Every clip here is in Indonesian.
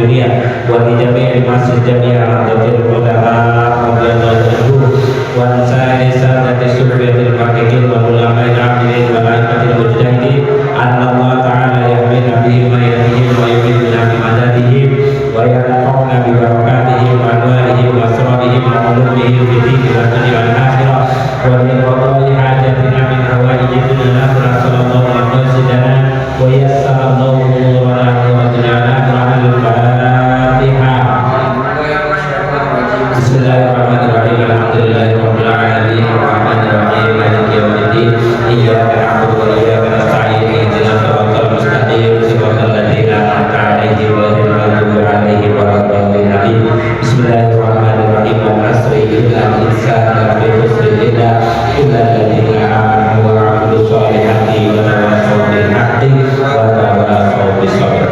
dunia wa li jami'il masjid jami'a hadatil ulama radhiyallahu anhu wa sa'ir sadati sufiyatil haqiqin wa ulama'il amilin wa a'immatil mujtahidin anna Allah ta'ala yahmina bihim wa yahdihim wa yumiduna bi madadihim wa yarfa'una bi barakatihim wa anwarihim wa asrarihim wa ulumihim fi dini wa dunya wal akhirah wa li qada'i hajatina min hawaiji dunya akhirah sallallahu alaihi wasallam wa yassarallahu umurana wa ja'alana ma'al Fatihah. Bismillahirrahmanirrahim. Alhamdulillahirabbil alamin arrahmanir rahim maliki yaumiddin iyyaka na'budu wa iyyaka nasta'in ihdinas siratal mustaqim siratal ladzina an'amta 'alaihim ghairil maghdubi 'alaihim waladdallin. Bismillahirrahmanirrahim. Wal 'asri innal insana lafi khusr illa alladzina amanu wa 'amilus solihati wa tawassaw bil haqqi wa tawassaw bis sabr.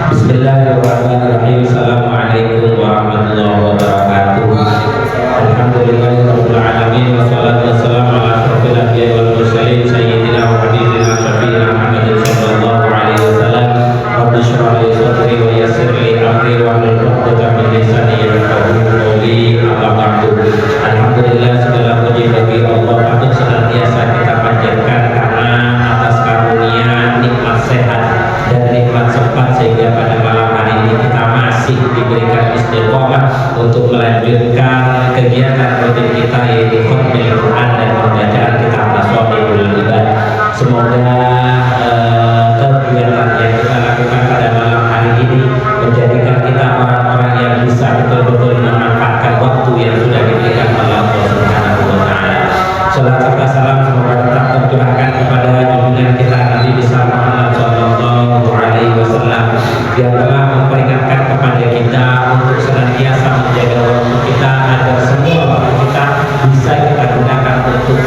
Bismillahirrahmanirrahim. Assalamualaikum warahmatullahi wabarakatuh. Alhamdulillahirabbil alamin wassalatu wassalamu ala asyrofil anbiya'i wal mursalin sayyidina wa habibina syafi'ina Muhammadin sallallahu alaihi wasallam. Rabbi shrah li sadri wa yassir li amri wa hlul 'uqdatam min lisani yafqahu qawli. Amma ba'du. Alhamdulillah, segala puji bagi Allah, patut senantiasa kita panjatkan karena atas karunia nikmat sehat dan nikmat sempat sehingga pada malam hari ini kita masih diberikan istiqomah untuk melanjutkan kegiatan rutin kita yaitu khatmil Quran dan pembacaan kitab Masalihul Ibad. Semoga kegiatan yang kita lakukan pada malam hari ini menjadikan kita orang-orang yang bisa betul-betul memanfaatkan waktu yang sudah diberikan oleh Allah Subhanahu wa taala. Salam serta salam semoga tetap tercurahkan kepada junjungan kita Nabi besar Muhammad sallallahu alaihi wasallam yang telah memperingatkan kepada kita untuk senantiasa menjaga waktu kita agar semua waktu kita bisa kita gunakan untuk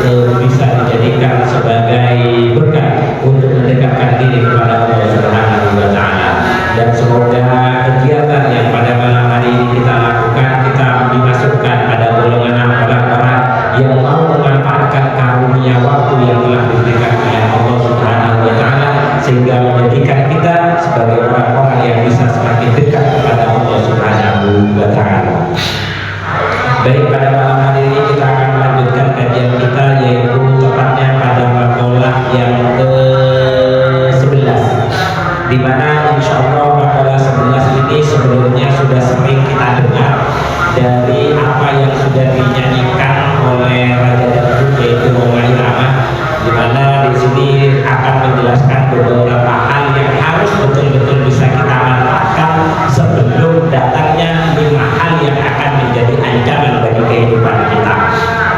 bisa dijadikan sebagai berkah untuk mendekatkan diri kepada Allah Subhanahu wa taala. Dan semoga kegiatan yang pada malam hari ini kita lakukan kita dimasukkan pada golongan orang-orang yang mau memanfaatkan karunia waktu yang telah diberikan oleh Allah Subhanahu wa taala sehingga menjadikan kita sebagai orang-orang yang bisa semakin dekat kepada Allah Subhanahu wa taala. Baik, pada malam hari ini kita akan melanjutkan kajian kita yaitu tepatnya pada makalah yang ke-11 di mana insyaallah makalah 11 ini sebelumnya sudah sering kita dengar dari apa yang sudah dinyanyikan oleh Raja Dangdut yaitu Roma Irama, di mana di sini akan menjelaskan beberapa hal yang harus betul-betul bisa kita manfaatkan sebelum datangnya 5 hal yang akan menjadi ancaman bagi kehidupan kita.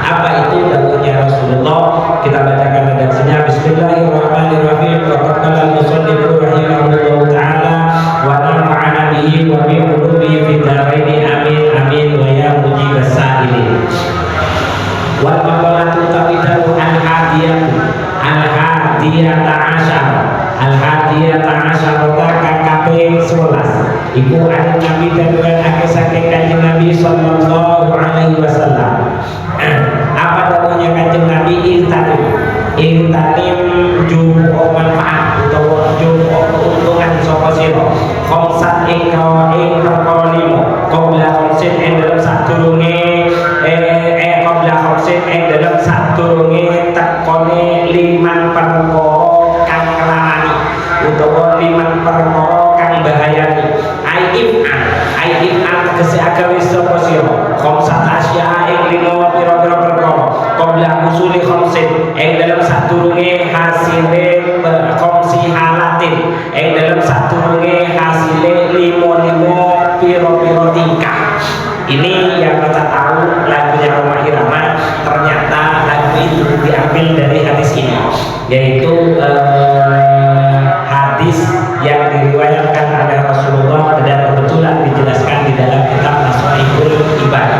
Apa itu dakwahnya Rasulullah? Kita bacakan redaksinya. Bismillahirrahmanirrahim. Wa qala al-musannifu rahimahullahu taala wa nafa'ana bihi wa bi ulumihi fid dharain amin amin wa ya mujibas sa'ilin. Wal maqalatu tawidatu al-hadiyata asyarata KKP 11 iku an Nabi dan ake saking kanjeng Nabi sallallahu alaihi wasallam. Apa dakwahnya kanjeng Nabi? Irtanim jum'o manfaat utawa jum'o keuntungan sapa sira khamsat ing perkara 5 qabla khamsin ing dalam sadurunge qabla khamsin ing dalam sadurunge tekone 5 perkara kang nglarani utawa 5 perkara kang bahayani. Aif'an tegese agawe sapa sira khamsat asya ing 5 pira-pira perkara qabla usuli khamsin ing dalam sadurunge hasile khamsi halatin ing dalam sadurunge hasile 5 pira-pira tingkah. Ini yang kita tahu lagunya Roma Irama, ternyata lagu itu diambil dari hadis ini, yaitu hadis yang diriwayatkan oleh Rasulullah dan kebetulan dijelaskan di dalam kitab Masalihul Ibad,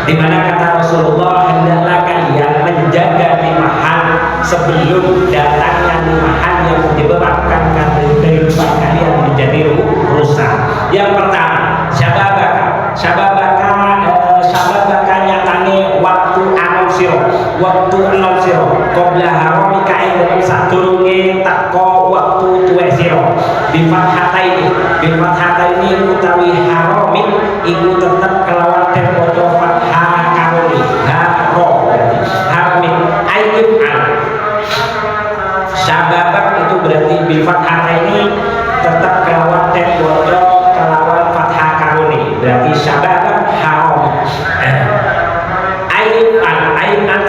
di mana kata Rasulullah, hendaklah kalian menjaga 5 hal sebelum datangnya 5 hal yang menyebabkan kehidupan kalian menjadi rusak. Yang pertama, syababaka nyatane waktu anom siro, waktu enom siro qabla haramika ing dalam sadurunge teko waktu tuwek siro. bil fathataini utawi haromin iku tetep kelawan den maca fathah karoni haro berarti haromin ayyub al syababak itu berarti bil fathataini tetep kelawan den maca kelawan fathah karoni berarti syababak haromin ayyub al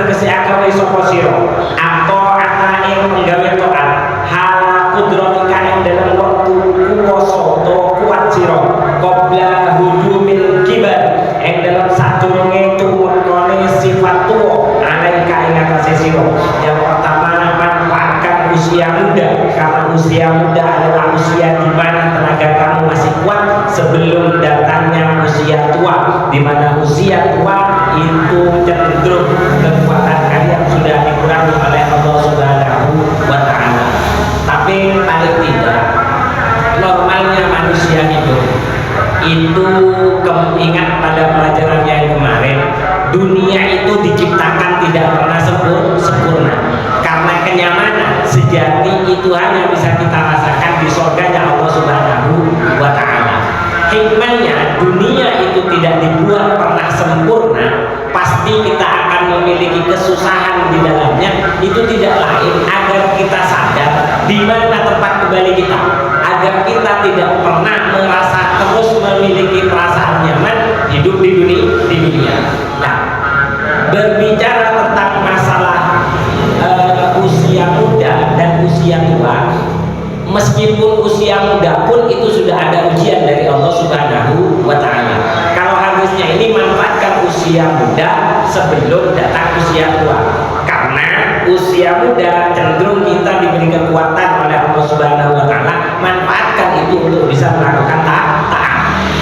tegese agawe sapa sira atau ana ing penggawe taat hal kudrotika ing dalam waktu kuwasa utawa kuat sira qabla hujumil kibar ing dalam sadurunge tumurkone sifat tuwa alaika ing atase sira. Yang pertama, manfaatkan usia muda karena usia muda adalah usia di mana tenaga kamu masih kuat sebelum datangnya usia tua, di mana usia tua itu cenderung kekuatan kalian sudah dikurangi oleh Allah Subhanahu wa taala. Tapi paling tidak normalnya manusia hidup itu ingat pada pelajaran yang kemarin, dunia itu diciptakan tidak pernah sempurna karena kenyamanan sejati itu hanya bisa kita rasakan di surganya Allah Subhanahu wa taala. Hikmahnya dunia itu tidak dibuat pernah sempurna, pasti kita akan memiliki kesusahan di dalamnya. Itu tidak lain agar kita sadar di mana tempat kembali kita, agar kita tidak pernah merasa terus memiliki perasaan nyaman hidup di dunia. Nah, berbicara tentang masalah usia muda dan usia tua, meskipun usia muda pun itu sudah ada ujian dari Allah Subhanahu wa taala. Kalau harusnya ini manfaatkan usia muda sebelum datang usia tua. Karena usia muda cenderung kita diberi kekuatan oleh Allah Subhanahu wa taala, manfaatkan itu untuk bisa melakukan taat.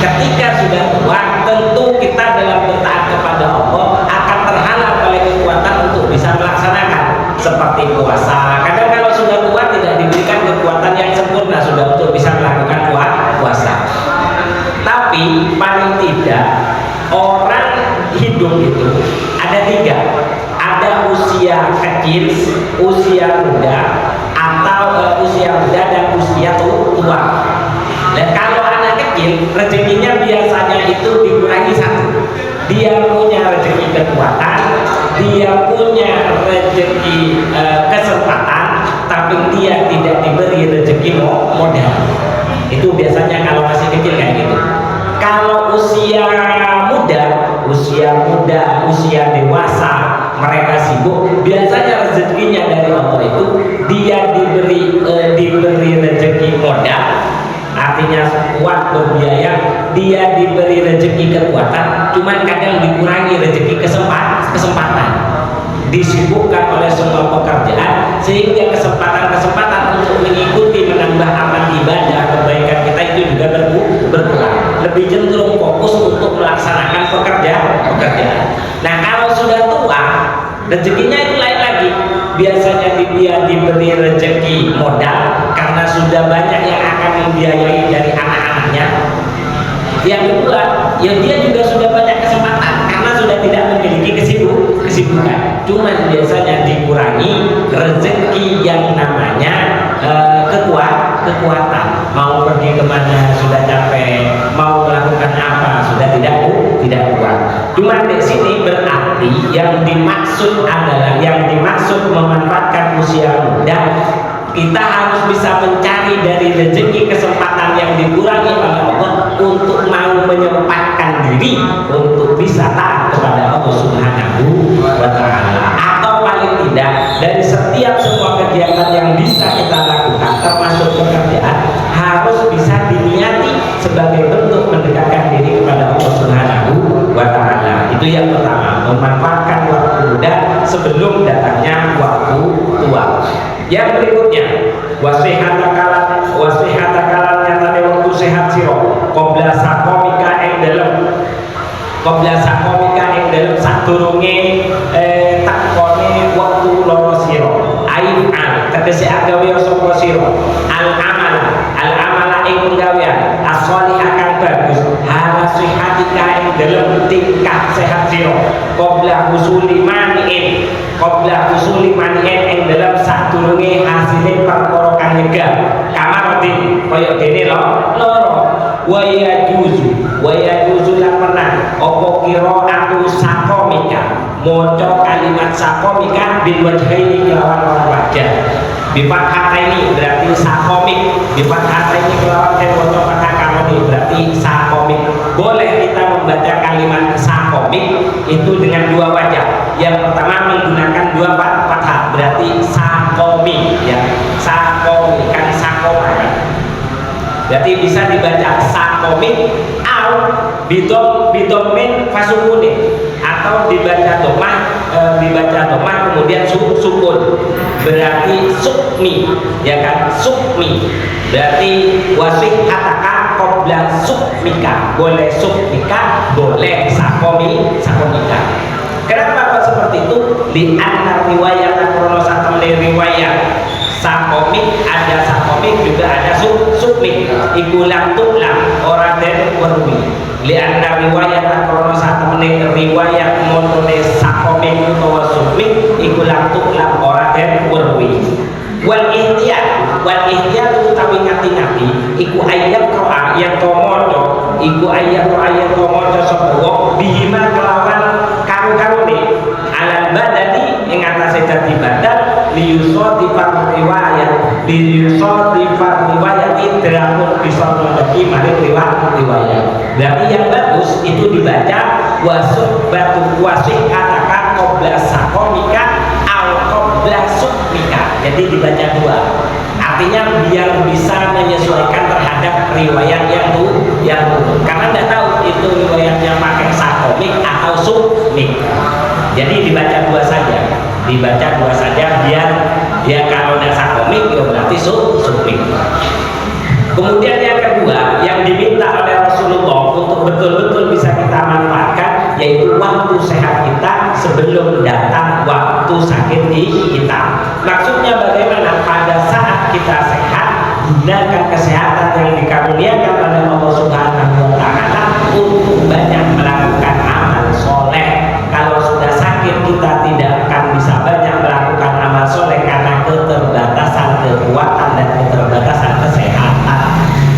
Ketika sudah tua, tentu kita dalam bertaat kepada Allah akan terhalang oleh kekuatan untuk bisa melaksanakan seperti puasa. Kadang kalau sudah tua tidak diberikan kekuatan yang sempurna sudah untuk bisa melakukan puasa. Tapi paling tidak orang hidup itu ada tiga, ada usia kecil, usia muda, atau usia muda dan usia tua. Dan kalau anak kecil rezekinya biasanya itu dikurangi satu, dia punya rezeki kekuatan, dia punya rezeki kesempatan, tapi dia tidak diberi rezeki modal. Itu biasanya kalau masih kecil kayak gitu. Kalau usia muda, usia dewasa, mereka sibuk, biasanya rezekinya dari Allah itu dia diberi rezeki modal, artinya kuat berbiaya, dia diberi rezeki kekuatan, cuman kadang dikurangi rezeki kesempatan, disibukkan oleh semua pekerjaan sehingga kesempatan untuk mengikuti menambah amal ibadah kebaikan kita itu juga berkurang, lebih cenderung fokus untuk melaksanakan pekerjaan. Nah, kalau sudah tua rezekinya itu lain lagi, biasanya dia diberi rezeki modal karena sudah banyak yang akan membiayai dari anak-anaknya. Yang kedua, ya dia juga sudah banyak kesempatan karena sudah tidak memiliki kesibukan. Cuman biasanya dikurangi rezeki yang namanya kekuatan. Mau pergi kemana sudah capek, mau melakukan apa sudah tidak kuat. Cuman di sini berarti yang dimaksud memanfaatkan usia muda, kita harus bisa mencari dari rezeki kesempatan yang dikurangi oleh Allah untuk mau menyempatkan diri untuk bisa taat kepada Allah Subhanahu wa taala. Atau paling tidak dari setiap semua kegiatan yang bisa kita lakukan termasuk pekerjaan harus bisa diniati sebagai bentuk mendekatkan diri kepada Allah Subhanahu wa taala. Itu yang pertama, memanfaatkan waktu muda sebelum datangnya waktu tua. Yang berikutnya, wasihata nyatane waktu sehat siro qabla sakomika ing dalem sadurunge takone waktu loro siro ain tegese agawe sapa sira al amala ing penggawean as-shalih kang bagus hala sihatika ing dalem tingkah sehat sira qabla husuli mani'in ing dalam sadurunge hasile perkara kang nyegah kamarodin kaya dene loro wa yajuzu lan menang apa kira aku sakomika maca kalimat sakomika bil wajhaini kelawan wajah bifat kata ini berarti sakomik bifat kata ini kelawan dan maca kata kamoni berarti sakomik. Boleh kita membaca kalimat sakomik itu dengan dua wajah. Yang pertama menggunakan dua fathah berarti sakomi ya, sakomi kan sakoma ya. Berarti bisa dibaca sakomik au bidomin fasukuni atau dibaca domah kemudian sukun berarti sukmi ya kan, sukmi berarti wasih katakan qabla sukmika, boleh sukmika boleh sakomika. Kenapa kok seperti itu? Di antar riwayat krono satemene riwayat sakomik, ada sakomik juga ada sukmik iku lam tuklam ora den werwi. Li antar riwayat krono satemene riwayat montone sakomik utawa sukmik iku lam tuklam ora den werwi. Wal ihtiyat utawi ngati-ngati iku ayat qira'a yang to maca iku ayat to maca sapa wong bihima kelawan karo-karone alal badani ing atase dadi badan liyusati riwayat idramun bisa menjadi mari riwayat. Berarti yang bagus itu dibaca wasubatu wasih katakan qabla sakomika au qabla sukmika. Jadi dibaca dua. Artinya biar bisa menyesuaikan terhadap riwayat yang karena tidak tahu itu riwayatnya pakai sakomik atau sukmik. Jadi dibaca dua saja biar dia kalau tidak sakomik ya berarti sukmik. Kemudian yang kedua yang diminta oleh Rasulullah untuk betul-betul bisa kita manfaatkan yaitu waktu sehat kita sebelum datang waktu sakit kita. Maksudnya bagaimana? Pada saat kita sehat, gunakan kesehatan yang dikaruniakan oleh Allah Subhanahu wa taala untuk banyak melakukan amal soleh. Kalau sudah sakit kita tidak akan bisa banyak melakukan amal soleh karena keterbatasan kekuatan dan keterbatasan kesehatan.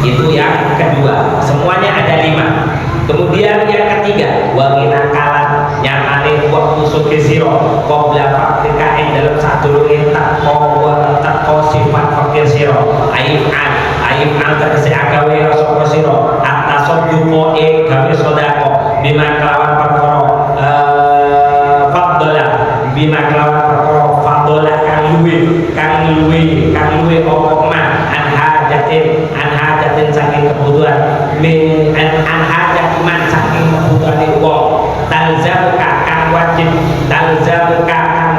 Itu yang kedua. Semuanya ada 5. Kemudian yang ketiga, wangina kalan nyatane waktu suki siro qabla fakrika ing dalam sadurunge teko sifat fakir siro aifan tegese agawe sapa siro at-tasadduqo ing gawe sedekah bima kelawan perkara faddola kang luwe apa man an hajatin saking kebutuhan an hajat man saking kebutuhan wong talzamuka kang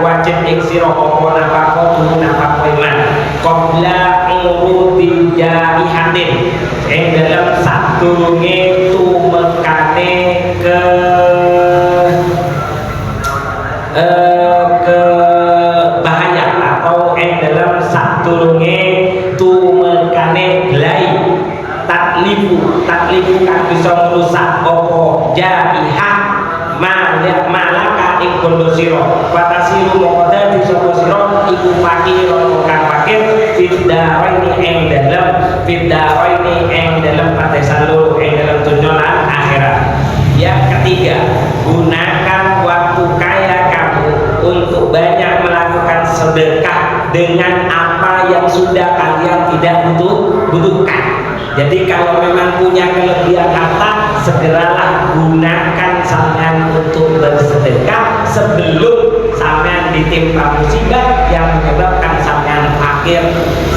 wajib ing sira apa nafaqo iman qabla urudi jaihatin ing dalam sadurunge tumekane bahaya atau ing dalam sadurunge tumekane belai taklifu kang bisa merusak apa jaihah malaka ing bondo sira watasiru moko dadi sapa sira iku fakir kang fakir fiddaini ing dalam patesan loro ing dalam dunya lan akhirat. Yang ketiga, gunakan waktu kaya kamu untuk banyak melakukan sedekah dengan apa yang sudah kalian tidak butuhkan. Jadi kalau memang punya kelebihan harta, segeralah gunakan sampean untuk bersedekah sebelum sampean ditimpa musibah yang menyebabkan sampean fakir.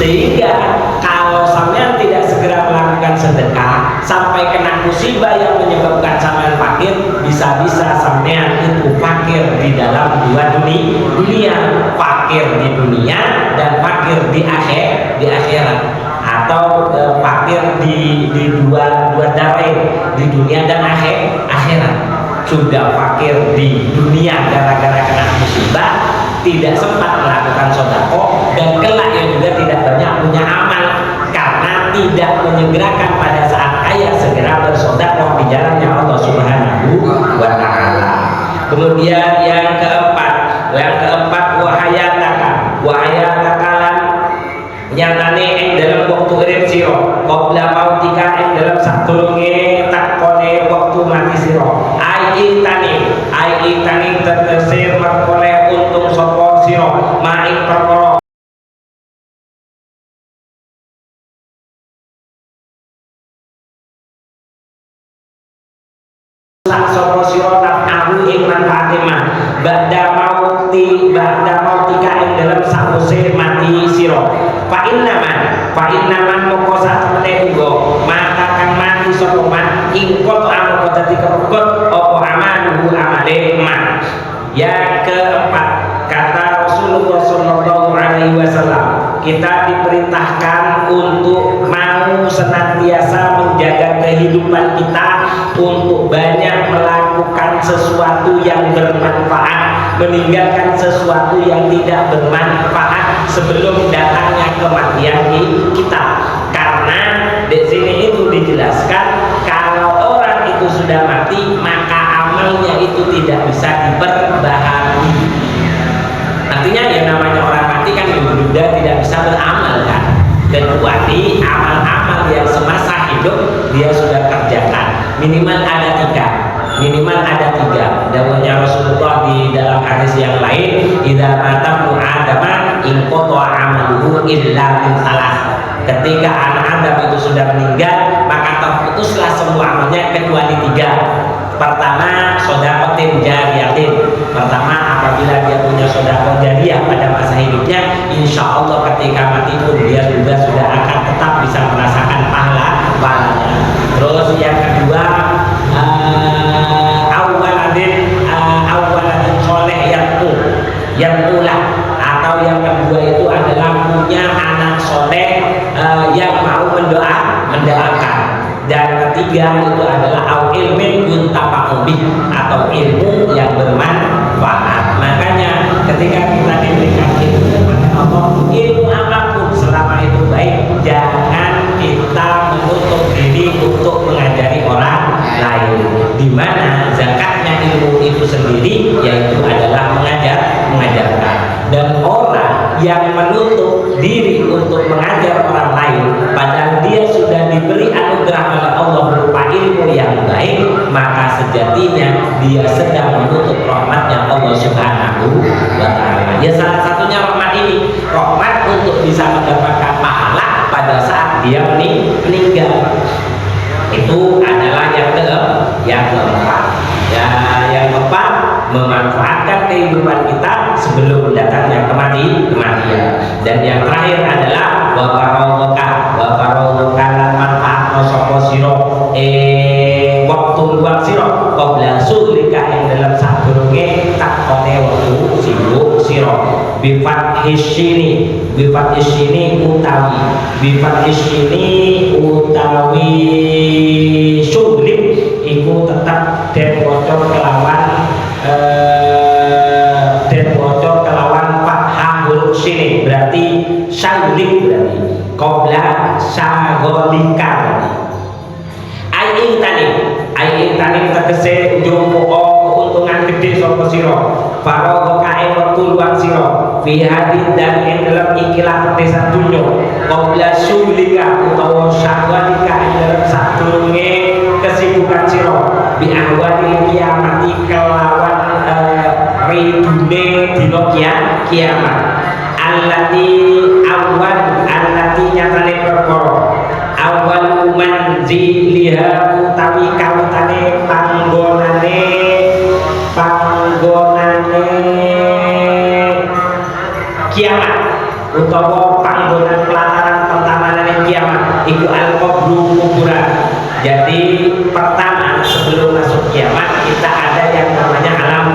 Sehingga kalau sampean tidak segera melakukan sedekah sampai kena musibah yang menyebabkan sampean fakir, bisa-bisa sampean itu fakir di dalam dua dunia, fakir di dunia dan fakir di akhirat. Atau fakir di dua darain, di dunia dan akhirat. Sudah fakir di dunia gara-gara kena musibah, tidak sempat melakukan sedekah dan kelak yang juga tidak banyak punya amal karena tidak menyegerakan pada saat kaya segera bersedekah di jalannya Allah Subhanahu wa taala. Kemudian yang keempat wahayataka lan nyatane ing dalam waktu urip sira qabla mautika ing dalam sadurunge takone waktu mati sira ai tani tegese merkoleh untung sapa sira maing perkara sapa sira tafahu ing manfaate man ba'da mautika ing dalam sause mati sira fa innaman moko satemene uga mata kang mati sapa man ing koto amoko dadi kepekut apa amaluhu amale man. Yang keempat, kata Rasulullah sallallahu alaihi wasallam, kita diperintahkan untuk mau senantiasa menjaga kehidupan kita untuk banyak melakukan sesuatu yang bermanfaat, meninggalkan sesuatu yang tidak bermanfaat sebelum datangnya kematian kita. Karena di sini itu dijelaskan kalau orang itu sudah mati maka amalnya itu tidak bisa diperbaharui. Artinya yang namanya orang mati kan sudah tidak bisa beramal kan, kecuali amal-amal yang semasa hidup dia sudah kerjakan minimal ada tiga. Dawuhnya Rasulullah di dalam hadis yang lain, idza mata adama in qata amaluhu illa min salas. Ketika anak Adam itu sudah meninggal maka terputuslah semua amalnya kecuali tiga. Pertama, sedekah jariyatin. Pertama, apabila dia punya sedekah jariyah pada masa hidupnya, insya Allah ketika mati pun dia juga sudah akan tetap bisa merasakan pahalanya. Terus yang kedua, awaladin soleh yang ulah, atau yang kedua itu adalah punya anak soleh yang mau mendoakan. Dan ketiga itu adalah au ilmin yuntafa'u bih, atau ilmu yang bermanfaat. Makanya ketika kita diberikan ilmu oleh Allah, ilmu apapun selama itu baik, jangan kita menutup diri untuk mengajari orang lain. Di mana zakatnya ilmu itu sendiri yaitu adalah mengajarkan. Dan orang yang menutup diri untuk mengajar orang lain padahal dia sudah diberi anugerah oleh Allah berupa ilmu yang baik, maka sejatinya dia sedang menutup rahmatnya Allah Subhanahu wa ta'ala. Ya, salah satunya rahmat ini, rahmat untuk bisa mendapatkan pahala pada saat dia meninggal. Itu adalah yang keempat. Ya, yang keempat, memanfaatkan kehidupan kita sebelum datangnya kematian. Dan yang terakhir adalah wabarakatuh lan manfaat sapa sira waktu luang sira qabla sulika ing dalam sadurunge takone wektu sira bifat isyini utawi sulit iku tetap den bocor kelawan fathahul sini, berarti syaulik, berarti qabla syagolika, ai tani tegese njupuk keuntungan gede sapa sira faro kae wektu luang sira fi hadid dan ing dalam ikilah desa dunya qabla syulika utawa syagolika ing dalam sadurunge kesibukan sira bi ahwalil kiamati kelawan ridune dina kiamat allati nyatane perkara awal manziliha utawi kawitane panggonane kiamat utawa panggonan pelataran pertamanane kiamat iku al-qabru kuburan. Jadi pertama sebelum masuk kiamat kita ada yang namanya alam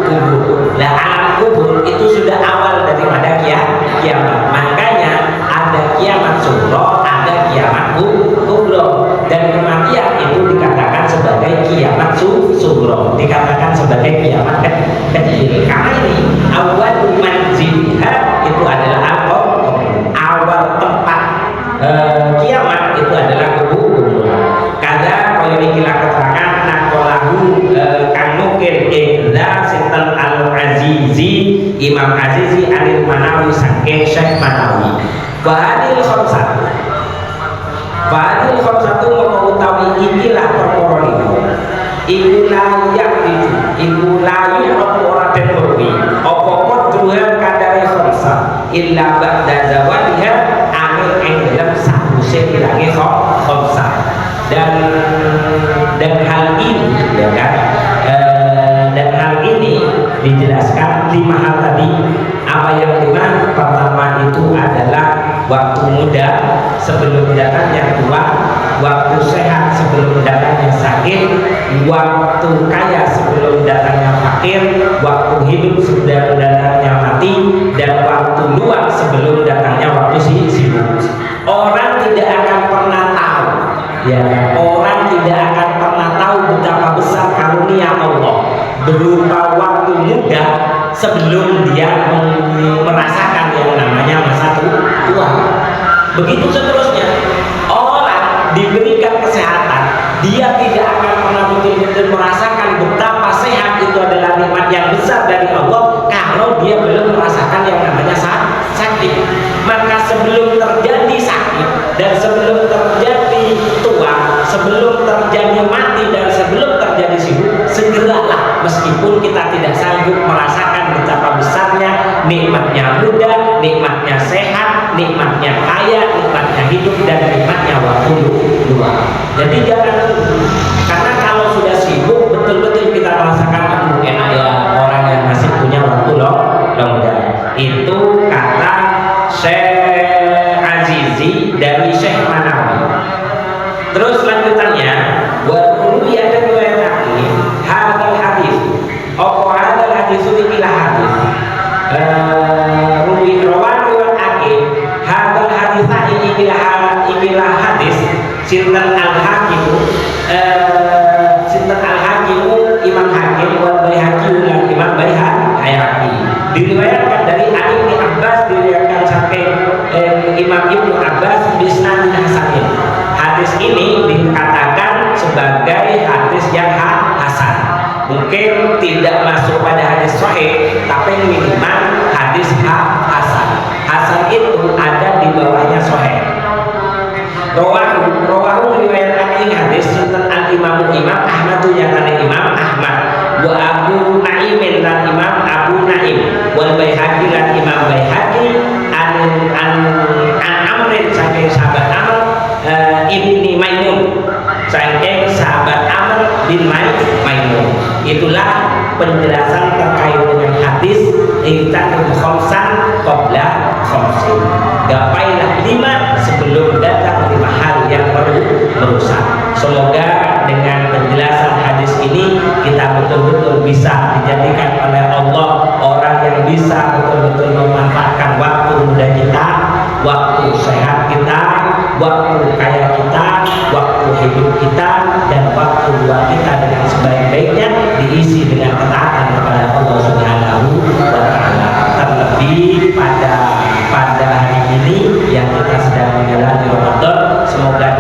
kubur. Nah, alam kubur itu sudah awal daripada kiamat. Makanya ada kiamat sughra, ada kiamat kubra. Dan kematian itu dikatakan sebagai kiamat sughra, dikatakan sebagai kiamat kecil. Karena ini awal manzilha itu adalah awal tempat kiamat itu adalah kubur. Kada kaya iki keterangan nakolahu kang nukil ing saking Syekh Manawi. Fahadil khamsatu mau utawi ikilah perkara niku iku layak iku layu ora den weruhi apa kodruhan kadare khamsah illa ba'da zawaliha angin ing dalam sakuse ilange khamsah dan hal ini ya kan dan hal ini dijelaskan 5 hal tadi. Apa yang 5? Pertama itu adalah waktu muda sebelum datangnya tua, waktu sehat sebelum datangnya sakit, waktu kaya sebelum datangnya fakir, waktu hidup sebelum datangnya mati, dan waktu luang sebelum datangnya waktu sibuk. Orang tidak akan pernah tahu, ya, orang tidak akan pernah tahu betapa besar karunia Allah berupa waktu muda sebelum dia merasakan yang namanya masa tua. Begitu seterusnya, orang diberikan kesehatan, dia tidak akan pernah betul-betul merasakan betapa sehat itu adalah nikmat yang besar dari Allah kalau dia belum merasakan yang namanya sakit. Maka sebelum terjadi sakit dan sebelum terjadi tua, sebelum terjadi mati dan sebelum terjadi sibuk, segeralah, meskipun kita tidak sanggup merasakan betapa besarnya nikmatnya muda, nikmatnya sehat, nikmatnya kaya, nikmatnya hidup, dan nikmatnya waktu luang. Jadi jangan tunggu, karena kalau sudah sibuk betul-betul kita merasakan aduh enak ya orang yang masih punya waktu longgar. Itu kata Syekh Azizi dari Syekh Manawi. Terus lanjutannya, waruwi ada riwayat lagi hadal hadis. Apa hadal hadis itu ikilah hadis. Ruwi rawan riwayat lagi hadal hadis ini ikilah hadis. Sinten al-Hakim, Imam Hakim wal Baihaqi dan Imam Baihaqi. Diriwayatkan dari Ali bin Abbas, diriwayatkan sampai Imam Ibnu Abbas bisnadin hasanin. Hadis ini dikatakan sebagai hadis yang hasan. Mungkin tidak masuk pada hadis sahih, tapi minimal hadis hasan. Hasan itu ada di bawahnya sahih. Rawahu riwayat ini hadis tentang al-Imam Ahmad yang ada Imam Ahmad wa Abu Naim dan Imam Abu Naim wal Baihaqi dan Imam Baihaqi an Amr saking sahabat Amr ibni Maimun saking sahabat Amr bin Maimun. Itulah penjelasan terkait dengan hadis ittaqul khamsan qabla khamsin. Gapailah 5 sebelum datang 5 hal yang merusak. Semoga dengan penjelasan hadis ini kita betul-betul bisa dijadikan oleh Allah orang yang bisa betul-betul memanfaatkan waktu muda kita, waktu sehat kita, waktu kaya kita, waktu hidup kita, dan waktu luang kita dengan sebaik-baiknya diisi dengan ketaatan kepada Allah Subhanahu wa Ta'ala. Terlebih pada hari ini yang kita sedang menjalani Ramadan, semoga